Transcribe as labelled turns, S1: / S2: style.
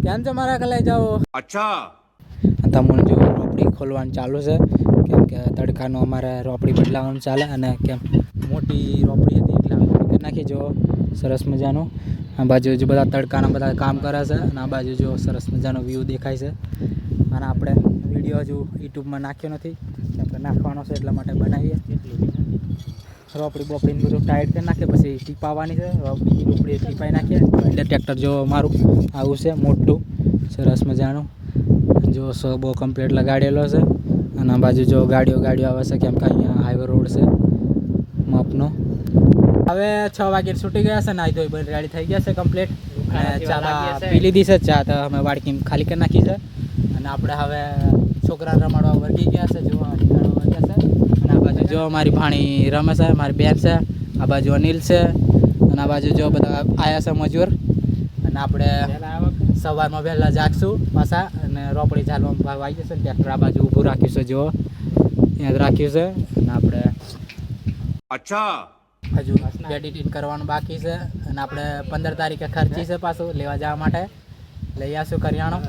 S1: કેમ છો મારા કલાઈ જાઓ?
S2: अच्छा
S1: તમને જો રોપડી ખોલવાનું ચાલુ છે કેમ કે તડકાનો અમારે રોપડી બદલાવાનું ચાલે અને કેમ મોટી રોપડી હતી એટલે કરી નાખી જો સરસ મજાનું. આ બાજુ જો બધા તડકાના બધા કામ કરે છે અને આ બાજુ જો સરસ મજાનો વ્યૂ દેખાય છે. અને આપણે વિડીયો હજુ યુટ્યુબમાં નાખ્યો નથી કેમ કે નાખવાનો છે એટલા માટે બનાવીએ. રોપડી બોપડીને બધું ટાઈટ કરી નાખીએ પછી ટીપાવાની છે. રોપડી ટીપાઈ નાખીએ એટલે ટ્રેક્ટર જો મારું આવું છે મોટું સરસ મજાનું. જો બહુ કમ્પ્લીટ લગાડેલો છે અને આ બાજુ જો ગાડીઓ આવે છે કેમ કે અહીંયા હાઈવે રોડ છે માપનો. હવે 6 વાગે છૂટી ગયા છે ને આ બધું રેડી થઈ ગયા છે કમ્પ્લીટ. ચા પી લીધી છે. ચા તો અમે વાડકી ખાલી કરી નાખી છે અને આપણે હવે છોકરા રમાડવા વળગી ગયા છે. જો વાગ્યા છે અને આ બાજુ જો મારી ભાણી રમે છે, મારી બેન છે, આ બાજુ અનિલ છે અને આ બાજુ જો બધા આવ્યા છે મજૂર. અને આપણે સવારમાં વહેલા જાગશું પાછા અને રોપડી ઝાલવામાં આવી જશે. ટ્રેક્ટર આ બાજુ ઊભું રાખ્યું છે, જો ત્યાં રાખ્યું છે. અને આપણે
S2: अच्छा
S1: હજુ એડિટિંગ કરવાનું બાકી છે અને આપણે 15 તારીખે ખર્ચી છે પાછું લેવા જવા માટે. લઈ આવશું કરિયાણું.